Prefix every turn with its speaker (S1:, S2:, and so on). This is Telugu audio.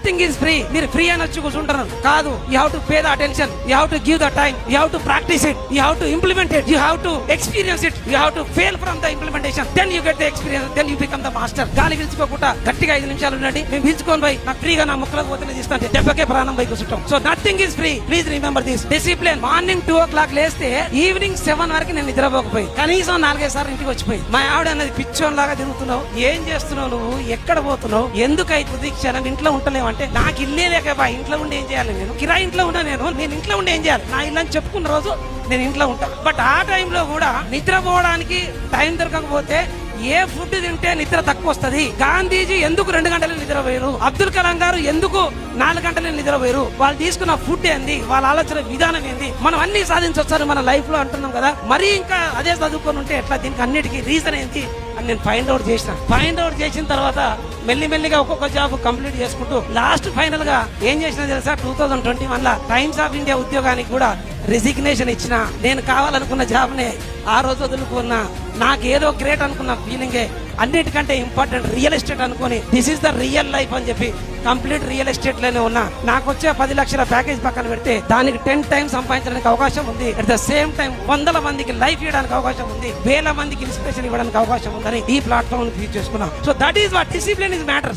S1: Nothing is free. మీరు ఫ్రీ అని వచ్చి కూర్చుంటారు కాదు. You have to pay the attention, you have to give the time, you have to practice it, you have to implement it, you have to experience it, you have to fail from the implementation, then you get the experience, then you become the master. గాలి పిలుచుకోకుండా గట్టిగా 5 నిమిషాలు ఉండండి. మేము పిలుచుకొని పోయి నాకు ఫ్రీగా నా ముక్కలకు పోతే తీస్తాను, దెబ్బకే ప్రాణం పోయి కూర్చుంటాం. So nothing is free. Please remember this. Discipline. Morning 2 o'clock లేస్తే ఈవినింగ్ 7 వరకు నేను నిద్రపోకపోయి కనీసం 4-5 సార్లు ఇంటికి వచ్చిపోయి మా ఆవిడ అన్నది పిచ్చోన్ లాగా తిరుగుతున్నావు, ఏం చేస్తున్నావు నువ్వు, ఎక్కడ పోతున్నావు, ఎందుకు అవుతుంది క్షణం ఇంట్లో ఉంటలేవు అంటే నాకు ఇల్లే లేక ఇంట్లో ఉండి ఏం చేయాలి, నేను కిరాయి ఇంట్లో ఉన్నా, నేను ఇంట్లో ఉండి ఏం చేయాలి, నా ఇల్లు అని చెప్పుకున్న రోజు నేను ఇంట్లో ఉంటా. బట్ ఆ టైంలో కూడా నిద్రపోవడానికి టైం దొరకకపోతే ఏ ఫుడ్ తింటే నిద్ర తక్కువ వస్తుంది, గాంధీజీ ఎందుకు 2 గంటలు నిద్రపోయారు, అబ్దుల్ కలాం గారు ఎందుకు 4 గంటలు నిద్రపోయారు, వాళ్ళు తీసుకున్న ఫుడ్ ఏంది, వాళ్ళ ఆలోచన విధానం ఏంది, మనం అన్ని సాధించొచ్చారు మన లైఫ్ లో అంటున్నాం కదా, మరి ఇంకా అదే చదువుకొని ఉంటే ఎట్లా, దీనికి అన్నిటికీ రీజన్ ఏంటి అని నేను ఫైండ్ అవుట్ చేసిన. ఫైండ్ అవుట్ చేసిన తర్వాత మెల్లిమెల్లిగా ఒక్కొక్క జాబ్ కంప్లీట్ చేసుకుంటూ లాస్ట్ ఫైనల్ గా ఏం చేసినా తెలుసా, 2021 లో టైమ్స్ ఆఫ్ ఇండియా ఉద్యోగానికి కూడా రిజిగ్నేషన్ ఇచ్చిన. నేను కావాలనుకున్న జాబ్ నే ఆ రోజు వదులుకున్నా. నాకేదో గ్రేట్ అనుకున్న ఫీలింగే అన్నిటికంటే ఇంపార్టెంట్ రియల్ ఎస్టేట్ అనుకుని this is the real life అని చెప్పి కంప్లీట్ రియల్ ఎస్టేట్ లోనే ఉన్నా. నాకు వచ్చే 10 లక్షల ప్యాకేజ్ పక్కన పెడితే దానికి 10 టైమ్స్ సంపాదించడానికి అవకాశం ఉంది. అట్ ద సేమ్ టైం 100 మందికి లైఫ్ ఇవ్వడానికి అవకాశం ఉంది, 1000 మందికి ఇన్స్పిరేషన్ ఇవ్వడానికి అవకాశం ఉందని ఈ ప్లాట్ఫామ్ యూజ్ చేసుకున్నాం. So that is what discipline is matters.